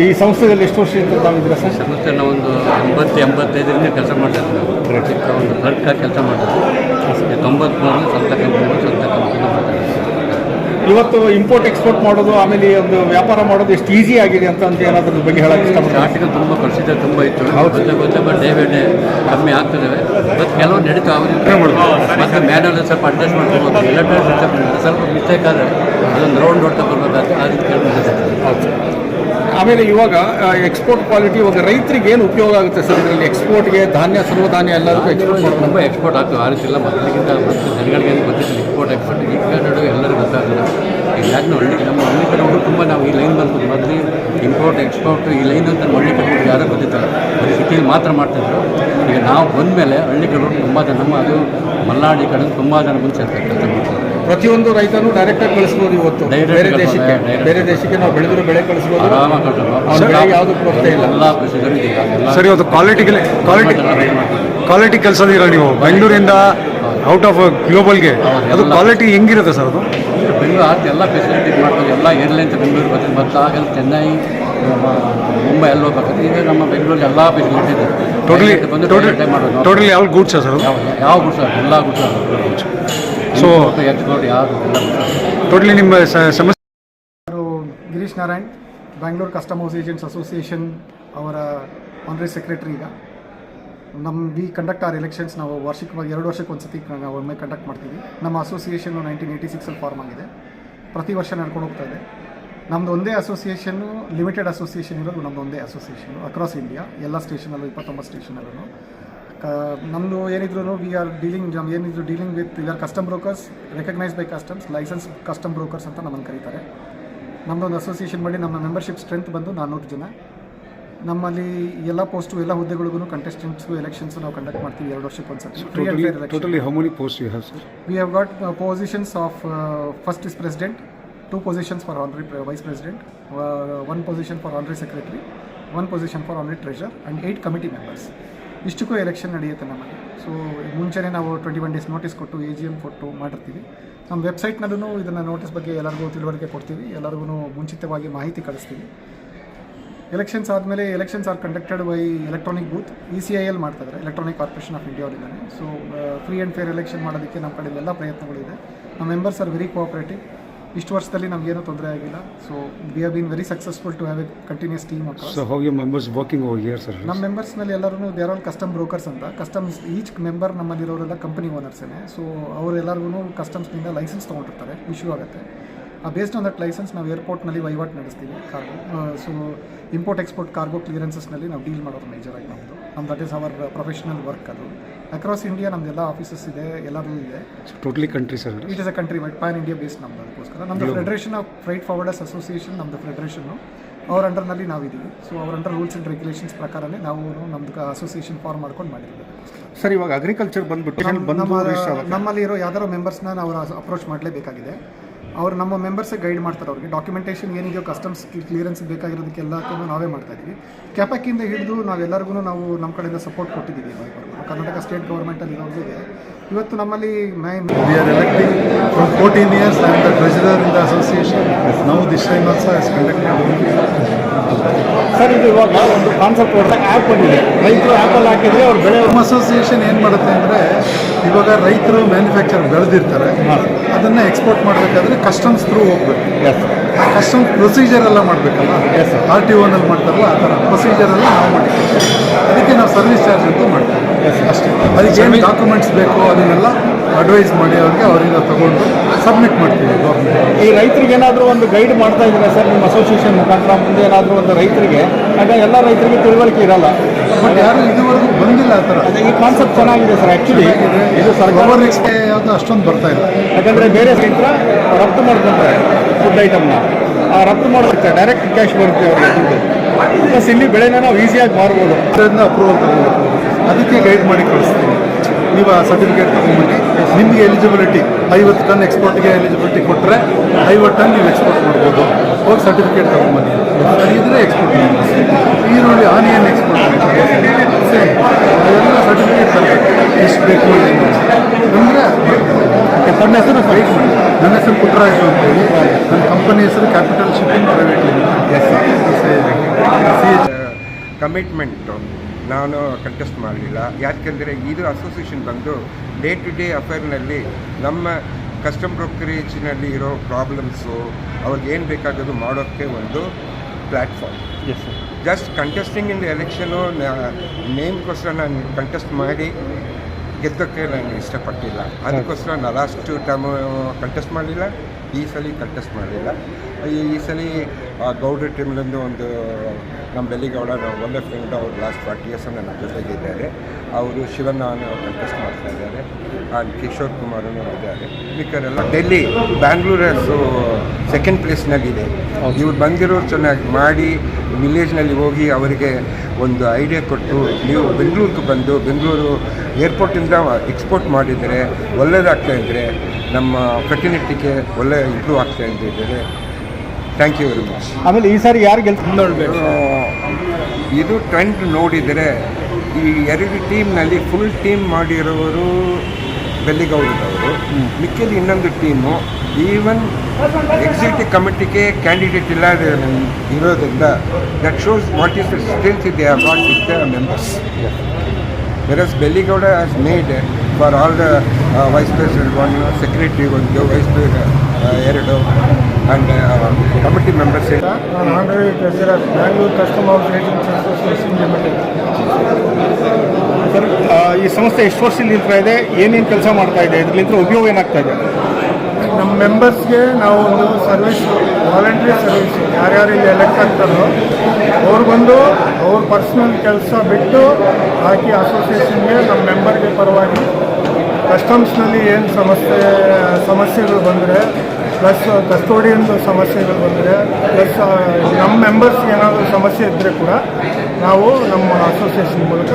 ಈ ಸಂಸ್ಥೆಯಲ್ಲಿ ಎಷ್ಟು ವರ್ಷದಿಂದ ತಾವಿದ್ದೀರಾ ಸರ್? ಸಂಸ್ಥೆ ನಾವು ಒಂದು 85ರಿಂದ ಕೆಲಸ ಮಾಡ್ತಾ ಇದ್ದೀವಿ. ಚಿಕ್ಕ ಒಂದು ಕ್ಲರ್ಕಾಗಿ ಕೆಲಸ ಮಾಡ್ತಾರೆ. 93 ಸ್ವಂತ ಕಂಪನಿ ಮಾಡ್ತಾರೆ. ಇವತ್ತು ಇಂಪೋರ್ಟ್ ಎಕ್ಸ್ಪೋರ್ಟ್ ಮಾಡೋದು ಆಮೇಲೆ ಒಂದು ವ್ಯಾಪಾರ ಮಾಡೋದು ಎಷ್ಟು ಈಸಿ ಆಗಿದೆ ಅಂತ ಏನಾದ್ರ ಬಗ್ಗೆ ಹೇಳಕ್ಕೆ ಇಷ್ಟಪಡ್ತೀನಿ. ಸ್ಟಾರ್ಟಿಂಗ್ ತುಂಬ ಪ್ರೊಸೀಜರ್ ತುಂಬ ಇತ್ತು. ಗೊತ್ತೆ ಬಟ್ ಡೇ ಬೈ ಡೇ ಕಮ್ಮಿ ಆಗ್ತಿದ್ದಾವೆ. ಮತ್ತು ಕೆಲವು ನಡೀತಾ ಮತ್ತು ಮ್ಯಾನುವಲ್ ಸ್ವಲ್ಪ ಅಡ್ಜಸ್ಟ್ ಮಾಡ್ಕೊಬೋದು. ಎಲೆಕ್ಟ್ರಾನಿಕ್ ಸ್ವಲ್ಪ ಮಿಸ್ಟೇಕ್ ಆದರೆ ಅದೊಂದು ರೌಂಡ್ ಹೊಡ್ತಾ ಬರ್ಬೇಕಾದ್ರೆ ಅದಕ್ಕೆ ಕೇಳಿ. ಆಮೇಲೆ ಇವಾಗ ಎಕ್ಸ್ಪೋರ್ಟ್ ಕ್ವಾಲಿಟಿ ಇವಾಗ ರೈತರಿಗೆ ಏನು ಉಪಯೋಗ ಆಗುತ್ತೆ ಸರ್? ಇದರಲ್ಲಿ ಎಕ್ಸ್ಪೋರ್ಟ್ಗೆ ಧಾನ್ಯ ಸರ್ವಧಾನ್ಯ ಎಲ್ಲರಿಗೂ ಎಕ್ಸ್ಪೋರ್ಟ್ ತುಂಬ ಎಕ್ಸ್ಪೋರ್ಟ್ ಆಗ್ತದೆ. ಆರಿಸಿಲ್ಲ ಮೊದಲಿಗಿಂತ ಜನಗಳಿಗೆ ಗೊತ್ತಿಲ್ಲ ಎಕ್ಸ್ಪೋರ್ಟ್ ಈಗ ನಡುವೆ ಎಲ್ಲರಿಗೂ ಗೊತ್ತಾಗಲ್ಲ. ಈಗ ಯಾಕೆ ನಮ್ಮ ಹಳ್ಳಿ ಕಡೆ ಹುಡುಗ ತುಂಬ ನಾವು ಈ ಲೈನ್ ಬಂದ್ಬಿಟ್ಟು ಮೊದಲು ಇಂಪೋರ್ಟ್ ಎಕ್ಸ್ಪೋರ್ಟ್ ಈ ಲೈನ್ ಅಂತ ಹಳ್ಳಿ ಕಡೆ ಯಾರೂ ಗೊತ್ತಿಲ್ಲ. ಬರೀ ಸಿಟಿಲಿ ಮಾತ್ರ ಮಾಡ್ತಿದ್ರು. ಈಗ ನಾವು ಬಂದಮೇಲೆ ಹಳ್ಳಿ ಕಡೆ ತುಂಬ ಜನ ನಮ್ಮ ಅದು ಮಲೆನಾಡಿ ಕಡೆ ತುಂಬ ಜನ ಮುಂಚೆ ಕೆಲಸ ಮಾಡ್ತಾರೆ. ಪ್ರತಿಯೊಂದು ರೈತನು ಡೈರೆಕ್ಟಾಗಿ ಕಳಿಸ್ಬೋದು. ಇವತ್ತು ಬೇರೆ ದೇಶಕ್ಕೆ ನಾವು ಬೆಳೆದಿರೋ ಬೆಳೆ ಕಳಿಸ್ಬೋದು. ಯಾವುದು ಕೊರತೆ ಇಲ್ಲ. ಎಲ್ಲ ಪ್ರೊಸೀಜರ್ ಇದೆ. ಸರಿ, ಇವತ್ತು ಕ್ವಾಲಿಟಿ ಕೆಲಸ ಇದೀರ ನೀವು ಬೆಂಗಳೂರಿಂದ ಔಟ್ ಆಫ್ ಗ್ಲೋಬಲ್ಗೆ. ಅದು ಕ್ವಾಲಿಟಿ ಹೆಂಗಿರುತ್ತೆ ಸರ್? ಅದು ಬೆಂಗಳೂರು ಆದ ಎಲ್ಲ ಫೆಸಿಲಿಟಿ ಮಾಡ್ತಾರೆ. ಎಲ್ಲ ಏರ್ಲೈನ್ಸ್ ಬೆಂಗಳೂರು ಬರ್ತೀವಿ. ಮತ್ತು ಆಗಲ್ಲ ಚೆನ್ನೈ ಮುಂಬೈ ಎಲ್ಲ ಹೋಗ್ಬೇಕಾದ್ರೆ ಈಗ ನಮ್ಮ ಬೆಂಗಳೂರಲ್ಲಿ ಎಲ್ಲ ಫೆಸಿಲಿಟಿ ಇದೆ. ಟೋಟಲಿ ಯಾವ ಗೂಡ್ಸ್ ಸರ್? ಯಾವ ಗೂಡ್ಸ್ ಎಲ್ಲ ಗೂಡ್ಸ್. ಸೊ ಎಕ್ಸ್ಪೋರ್ಟ್ ಯಾವುದು ಟೋಟಲಿ ನಿಮ್ಮ ಸಮಸ್ಯೆ. Girish Narayan, Bangalore customers agents association ಅವರ ಆನರರಿ ಸೆಕ್ರೆಟರಿ. ಈಗ ವಿ ಕಂಡಕ್ಟ್ ಆರ್ ಎಲೆಕ್ಷನ್ಸ್. ನಾವು ವರ್ಷಕ್ಕೆ 2 ವರ್ಷಕ್ಕೆ ಒಂದು ಸತಿ ನಾವು ಒಮ್ಮೆ ಕಂಡಕ್ಟ್ ಮಾಡ್ತೀವಿ. ನಮ್ಮ ಅಸೋಸಿಯೇಷನ್ನು 1986 ಫಾರ್ಮ್ ಆಗಿದೆ. ಪ್ರತಿ ವರ್ಷ ನಡ್ಕೊಂಡು ಹೋಗ್ತಾ ಇದೆ. ನಮ್ಮದು ಒಂದೇ ಅಸೋಸಿಯೇಷನ್ನು, ಲಿಮಿಟೆಡ್ ಅಸೋಸಿಯೇಷನ್ ಇರೋದು ನಮ್ಮದು ಒಂದೇ ಅಸೋಸಿಯೇಷನ್ನು ಅಕ್ರಾಸ್ ಇಂಡಿಯಾ. ಎಲ್ಲ ಸ್ಟೇಷನಲ್ಲೂ 29 ಸ್ಟೇಷನಲ್ಲೂ ನಮ್ಮದು ಏನಿದ್ರು we are dealing with your custom brokers recognised by customs, licence custom brokers ಅಂತ ನಮ್ಮನ್ನು ಕರೀತಾರೆ. ನಮ್ಮದೊಂದು ಅಸೋಸಿಯೇಷನ್ ಮಾಡಿ ನಮ್ಮ ಮೆಂಬರ್ಶಿಪ್ ಸ್ಟ್ರೆಂತ್ ಬಂದು 400 ಜನ. ನಮ್ಮಲ್ಲಿ ಎಲ್ಲ ಪೋಸ್ಟು ಎಲ್ಲ ಹುದ್ದೆಗಳಿಗೂ ಕಂಟೆಸ್ಟೆಂಟ್ಸು ಎಲೆಕ್ಷನ್ಸು ನಾವು ಕಂಡಕ್ಟ್ ಮಾಡ್ತೀವಿ 2 ವರ್ಷಕ್ಕೆ ಒಂದ್ಸತಿ. Totally how many posts you have, sir? We have got positions of first is president, 2 positions for honorary vice president, 1 position for honorary secretary, 1 position for honorary treasurer and 8 committee members. ಇಷ್ಟಕ್ಕೂ election ನಡೆಯುತ್ತೆ ನಮಗೆ. So ಮುಂಚೆನೇ ನಾವು 21 days notice ಕೊಟ್ಟು AGM ಕೊಟ್ಟು ಮಾಡಿರ್ತೀವಿ. ನಮ್ಮ ವೆಬ್ಸೈಟ್ನಲ್ಲೂ ಇದನ್ನು ನೋಟಿಸ್ ಬಗ್ಗೆ ಎಲ್ಲರಿಗೂ ತಿಳುವಳಿಕೆ ಕೊಡ್ತೀವಿ. ಎಲ್ಲರಿಗೂ ಮುಂಚಿತವಾಗಿ ಮಾಹಿತಿ ಕಳಿಸ್ತೀವಿ. ಎಲೆಕ್ಷನ್ಸ್ ಆದಮೇಲೆ elections are conducted by electronic booth. ECIL ಮಾಡ್ತಾಯಿದ್ದಾರೆ, ಎಲೆಕ್ಟ್ರಾನಿಕ್ ಕಾರ್ಪೊರೇಷನ್ ಆಫ್ ಇಂಡಿಯಾ ಅವರಿದ್ದಾರೆ. So free and fair election ಮಾಡೋದಕ್ಕೆ ನಮ್ಮ ಕಡೆ ಎಲ್ಲ ಪ್ರಯತ್ನಗಳಿದೆ. ನಮ್ಮ ಮೆಂಬರ್ಸ್ ಆರ್ ವೆರಿ ಕೋಆಪರೇಟಿವ್. ಇಷ್ಟು ವರ್ಷದಲ್ಲಿ ನಮಗೇನೂ ತೊಂದರೆ ಆಗಿಲ್ಲ. So we have been very successful to have a continuous team across. So how your members working over here, sir? ನಮ್ಮ ಮೆಂಬರ್ಸ್ನಲ್ಲಿ ಎಲ್ಲರೂ they are all custom brokers ಅಂತ. ಕಸ್ಟಮ್ಸ್ ಈಚ್ ಮೆಂಬರ್ ನಮ್ಮಲ್ಲಿರೋರೆಲ್ಲ ಕಂಪನಿ ಓನರ್ಸೇ. ಸೊ ಅವರೆಲ್ಲರಿಗೂ ಕಸ್ಟಮ್ಸ್ನಿಂದ ಲೈಸೆನ್ಸ್ ತೊಗೊಂಡಿರ್ತಾರೆ, issue ಆಗುತ್ತೆ. ಬೇಸ್ಡ್ ಆನ್ ದಟ್ ಲೈಸೆನ್ಸ್ ನಾವು ಏರ್ಪೋರ್ಟ್ನಲ್ಲಿ ವಹಿವಾಟು ನಡೆಸ್ತೀವಿ cargo. So import export cargo ಕ್ಲಿಯರೆನ್ಸಸ್ನಲ್ಲಿ ನಾವು ಡೀಲ್ ಮಾಡೋದು ಮೇಜರಾಗಿ ನಮ್ಮದು that is our professional work. ಅದು ಅಕ್ರಾಸ್ ಇಂಡಿಯಾ ನಮ್ಮದೆಲ್ಲ ಆಫೀಸಸ್ ಇದೆ, ಎಲ್ಲರೂ ಇದೆ. Totally country sir? It is a country wide pan India based ನಮ್ಮದು. ಅದಕ್ಕೋಸ್ಕರ ನಮ್ಮದು ಫೆಡರೇಷನ್ ಆಫ್ ಫ್ರೈಟ್ ಫಾರ್ವರ್ಡರ್ಸ್ ಅಸೋಸಿಯೇಷನ್ ನಮ್ಮದು ಫೆಡರೇಷನ್ನು. ಅವ್ರ ಅಂಡರ್ನಲ್ಲಿ ನಾವಿದ್ದೀವಿ. ಸೊ ಅವ್ರ ಅಂಡರ್ ರೂಲ್ಸ್ ಆ್ಯಂಡ್ ರೆಗ್ಯುಲೇಷನ್ಸ್ ಪ್ರಕಾರನೇ ನಾವು ನಮ್ಮದು ಅಸೋಸಿಯೇಷನ್ ಫಾರ್ಮ್ ಮಾಡ್ಕೊಂಡು ಮಾಡಿದ್ದೀವಿ. ಸರ್, ಇವಾಗ ಅಗ್ರಿಕಲ್ಚರ್ ನಮ್ಮಲ್ಲಿ ಇರೋ ಯಾವ್ದಾರೋ ಮೆಂಬರ್ಸ್ನ ನಾವು ಅಪ್ರೋಚ್ ಮಾಡಲೇಬೇಕಾಗಿದೆ. ಅವರು ನಮ್ಮ ಮೆಂಬರ್ಸೇ ಗೈಡ್ ಮಾಡ್ತಾರೆ. ಅವ್ರಿಗೆ ಡಾಕ್ಯುಮೆಂಟೇಷನ್ ಏನಿದೆಯೋ ಕಸ್ಟಮ್ಸ್ ಕ್ಲಿಯರೆನ್ಸ್ ಬೇಕಾಗಿರೋದಕ್ಕೆಲ್ಲಕ್ಕೂ ನಾವೇ ಮಾಡ್ತಾಯಿದ್ದೀವಿ. ಕ್ಯಾಪಕ್ಕಿಂದ ಹಿಡಿದು ನಾವೆಲ್ಲರಿಗೂ ನಾವು ನಮ್ಮ ಕಡೆಯಿಂದ ಸಪೋರ್ಟ್ ಕೊಟ್ಟಿದ್ದೀವಿ. ಕರ್ನಾಟಕ ಸ್ಟೇಟ್ ಗೌರ್ಮೆಂಟಲ್ಲಿ ಇರೋರಿಗೆ ಇವತ್ತು ನಮ್ಮಲ್ಲಿ We are electing from 14 years. I am the treasurer in the association. Now this time also has conducted. Sir, ಇದು ಇವಾಗ ಒಂದು ಕಾನ್ಸೆಪ್ಟ್ ಆ್ಯಪ್ ಬಂದಿದೆ. ರೈತರು ಆ್ಯಪಲ್ಲಿ ಹಾಕಿದರೆ ಅವ್ರು ಬೆಳೆ. ನಮ್ಮ ಅಸೋಸಿಯೇಷನ್ ಏನು ಮಾಡುತ್ತೆ ಅಂದರೆ, ಇವಾಗ ರೈತರು ಮ್ಯಾನುಫ್ಯಾಕ್ಚರ್ ಬೆಳೆದಿರ್ತಾರೆ, ಅದನ್ನು ಎಕ್ಸ್ಪೋರ್ಟ್ ಮಾಡಬೇಕಾದ್ರೆ ಕಸ್ಟಮ್ಸ್ ಥ್ರೂ ಹೋಗ್ಬೇಕು. ಆ ಕಸ್ಟಮ್ಸ್ ಪ್ರೊಸೀಜರ್ ಎಲ್ಲ ಮಾಡಬೇಕಲ್ಲ. RTOನಲ್ಲಿ ಮಾಡ್ತಾರಲ್ಲ ಆ ಥರ ಪ್ರೊಸೀಜರ್ ಎಲ್ಲ ನಾವು ಮಾಡ್ತೀವಿ. ಅದಕ್ಕೆ ನಾವು ಸರ್ವಿಸ್ ಚಾರ್ಜ್ ಅಂತ ಮಾಡ್ತೀವಿ ಅಷ್ಟೇ. ಅದಕ್ಕೆ ಏನು ಡಾಕ್ಯುಮೆಂಟ್ಸ್ ಬೇಕು ಅದನ್ನೆಲ್ಲ ಅಡ್ವೈಸ್ ಮಾಡಿ ಅವರಿಂದ ತಗೊಂಡು ಸಬ್ಮಿಟ್ ಮಾಡ್ತೀವಿ ಗೌರ್ಮೆಂಟ್. ಈ ರೈತರಿಗೆ ಏನಾದರೂ ಒಂದು ಗೈಡ್ ಮಾಡ್ತಾ ಇದ್ದೀರಾ ಸರ್ ನಿಮ್ಮ ಅಸೋಸಿಯೇಷನ್ ಮುಖಾಂತರ? ಮುಂದೆ ಏನಾದರೂ ಒಂದು ರೈತರಿಗೆ, ಆಗ ಎಲ್ಲ ರೈತರಿಗೆ ತಿಳುವಳಿಕೆ ಇರಲ್ಲ. ಬಟ್ ಯಾರು ಇದುವರೆಗೂ ಬಂದಿಲ್ಲ ಆ ಥರ. ಈ ಕಾನ್ಸೆಪ್ಟ್ ಚೆನ್ನಾಗಿದೆ ಸರ್. ಆ್ಯಕ್ಚುಲಿ ಇದು ಗವರ್ನೆನ್ಸ್ಗೆ ಯಾವುದು ಅಷ್ಟೊಂದು ಬರ್ತಾ ಇಲ್ಲ. ಯಾಕಂದರೆ ಬೇರೆ ರೈತರ ರಫ್ತು ಮಾಡ್ಕೊಂತಾರೆ ಫುಡ್ ಐಟಮ್ನ. ಆ ರಫ್ತು ಮಾಡೋದಕ್ಕೆ ಡೈರೆಕ್ಟ್ ಕ್ಯಾಶ್ ಬರುತ್ತೆ ಅವ್ರಿಗೆ ದುಡ್ಡು. ಪ್ಲಸ್ ಇಲ್ಲಿ ಬೆಳೆನ ನಾವು ಈಸಿಯಾಗಿ ಮಾರ್ಬೋದು. ಅದರಿಂದ ಅಪ್ರೂವಲ್ ತಗೋಬೇಕು. ಅದಕ್ಕೆ ಗೈಡ್ ಮಾಡಿ ಕಳಿಸ್ತೀನಿ. ನೀವು ಆ ಸರ್ಟಿಫಿಕೇಟ್ ತೊಗೊಂಬನ್ನಿ. ನಿಮಗೆ ಎಲಿಜಿಬಿಲಿಟಿ 50 ಟನ್ ಎಕ್ಸ್ಪೋರ್ಟ್ಗೆ ಎಲಿಜಿಬಿಲಿಟಿ ಕೊಟ್ಟರೆ 50 ಟನ್ ನೀವು ಎಕ್ಸ್ಪೋರ್ಟ್ ಮಾಡ್ಬೋದು. ಹೋಗಿ ಸರ್ಟಿಫಿಕೇಟ್ ತೊಗೊಂಬನ್ನಿ. ಇದ್ರೆ ಎಕ್ಸ್ಪೋರ್ಟ್ ಮಾಡಿ. ಈರುಳ್ಳಿ ಆನಿಯನ್ ಎಕ್ಸ್ಪೋರ್ಟ್ ಸೇಮ್ ಅದೆಲ್ಲ ಸರ್ಟಿಫಿಕೇಟ್ ತರಬೇಕು. ಎಷ್ಟು ಬೇಕು ಅಂದರೆ ತನ್ನ ಹೆಸರು ಫೈಟ್ ಮಾಡಿ. ನನ್ನ ಹೆಸರು ಪುಟ್ಟರಾಜು ಅಂತ ಹೇಳಿ. ನನ್ನ ಕಂಪನಿ ಹೆಸರು capital shipping private limited. Commitment ನಾನು ಕಂಟೆಸ್ಟ್ ಮಾಡಲಿಲ್ಲ. ಯಾಕೆಂದರೆ ಇದು ಅಸೋಸಿಯೇಷನ್ ಬಂದು ಡೇ ಟು ಡೇ ಅಫೇರ್ನಲ್ಲಿ ನಮ್ಮ ಕಸ್ಟಮ್ ಬ್ರೋಕರೇಜ್ನಲ್ಲಿ ಇರೋ ಪ್ರಾಬ್ಲಮ್ಸು ಅವ್ರಿಗೆ ಏನು ಬೇಕಾಗೋದು ಮಾಡೋಕ್ಕೆ ಒಂದು platform. Just contesting in the election ನೇಮ್ಗೋಸ್ಕರ ನಾನು ಕಂಟೆಸ್ಟ್ ಮಾಡಿ ಗೆದ್ದೋಕ್ಕೆ ನಾನು ಇಷ್ಟಪಟ್ಟಿಲ್ಲ. ಅದಕ್ಕೋಸ್ಕರ ನಾನು ಲಾಸ್ಟ್ ಟರ್ಮು ಕಂಟೆಸ್ಟ್ ಮಾಡಲಿಲ್ಲ, ಈ ಸಲ ಕಂಟೆಸ್ಟ್ ಮಾಡಲಿಲ್ಲ. ಈ ಸಲ ಗೌಡ್ರ ಟೀಮ್ಲಿಂದ ಒಂದು ನಮ್ಮ ಬೆಲ್ಲಿಗೌಡ ನಾವು ಒಳ್ಳೆ ಫ್ರೆಂಡ್, ಅವರು ಲಾಸ್ಟ್ 40 years ನನ್ನ ಜೊತೆಗಿದ್ದಾರೆ. ಅವರು ಶಿವಣ್ಣ ಕಂಟೆಸ್ಟ್ ಮಾಡ್ತಾ ಇದ್ದಾರೆ, ಆ್ಯಂಡ್ ಕಿಶೋರ್ ಕುಮಾರನು ಇದ್ದಾರೆ. ಮಿಕ್ಕರೆಲ್ಲ ಡೆಲ್ಲಿ ಬ್ಯಾಂಗ್ಳೂರಸು ಸೆಕೆಂಡ್ ಪ್ಲೇಸ್ನಲ್ಲಿದೆ. ಇವ್ರು ಬಂದಿರೋರು ಚೆನ್ನಾಗಿ ಮಾಡಿ ವಿಲೇಜ್ನಲ್ಲಿ ಹೋಗಿ ಅವರಿಗೆ ಒಂದು ಐಡಿಯಾ ಕೊಟ್ಟು ನೀವು ಬೆಂಗಳೂರಿಗೆ ಬಂದು ಬೆಂಗಳೂರು ಏರ್ಪೋರ್ಟಿಂದ ಎಕ್ಸ್ಪೋರ್ಟ್ ಮಾಡಿದರೆ ಒಳ್ಳೆಯದಾಗ್ತಾ ಇದ್ದರೆ ನಮ್ಮ ಫರ್ಟಿಲಿಟಿಗೆ ಒಳ್ಳೆ ಇಂಪ್ರೂವ್ ಆಗ್ತಾ ಇದ್ದಾರೆ. Thank you very much. ಆಮೇಲೆ ಈ ಸಾರಿ ಯಾರು ಗೆಲ್ಸ್ಬೇಕು? ಇದು ಟ್ರೆಂಡ್ ನೋಡಿದರೆ ಈ 2 ಟೀಮ್ನಲ್ಲಿ ಫುಲ್ ಟೀಮ್ ಮಾಡಿರೋರು ಬೆಲ್ಲಿಗೌಡರವರು, ಮಿಕ್ಕಿದ ಇನ್ನೊಂದು ಟೀಮು ಈವನ್ ಎಕ್ಸಿಕ್ಯೂಟಿವ್ ಕಮಿಟಿಗೆ ಕ್ಯಾಂಡಿಡೇಟ್ ಇಲ್ಲ ಇರೋದ್ರಿಂದ that shows what is the strength they have got with the members. Versus Belligowda has made for all the vice president 1, secretary 1, vice president 2 and committee members. ನಾನು already president Bangalore custom house agents association limited. Sir, ಈ ಸಂಸ್ಥೆ ಎಷ್ಟು ವರ್ಷದಿಂದ ಇರ್ತಾ ಇದೆ, ಏನೇನು ಕೆಲಸ ಮಾಡ್ತಾ ಇದೆ, ಇದರಿಂದ ಉಪಯೋಗ ಏನಾಗ್ತಾ ಇದೆ? ನಮ್ಮ ಮೆಂಬರ್ಸ್ಗೆ ನಾವು ಒಂದು ಸರ್ವಿಸ್, ವಾಲಂಟ್ರಿ ಸರ್ವಿಸ್, ಯಾರ್ಯಾರು ಇಲ್ಲಿ ಎಲೆಕ್ಟ್ ಆಗ್ತಾರೋ ಅವ್ರಿಗೊಂದು ಅವ್ರ ಪರ್ಸ್ನಲ್ ಕೆಲಸ ಬಿಟ್ಟು ಹಾಕಿ ಅಸೋಸಿಯೇಷನ್ಗೆ ನಮ್ಮ ಮೆಂಬರ್ಗೆ ಪರವಾಗಿ ಕಸ್ಟಮ್ಸ್ನಲ್ಲಿ ಏನು ಸಮಸ್ಯೆಗಳು ಬಂದರೆ, ಪ್ಲಸ್ ಕಸ್ಟೋಡಿಯನ್ದು ಸಮಸ್ಯೆಗಳು ಬಂದರೆ, ಪ್ಲಸ್ ನಮ್ಮ ಮೆಂಬರ್ಸ್ಗೆ ಏನಾದರೂ ಸಮಸ್ಯೆ ಇದ್ದರೆ ಕೂಡ ನಾವು ನಮ್ಮ ಅಸೋಸಿಯೇಷನ್ ಮೂಲಕ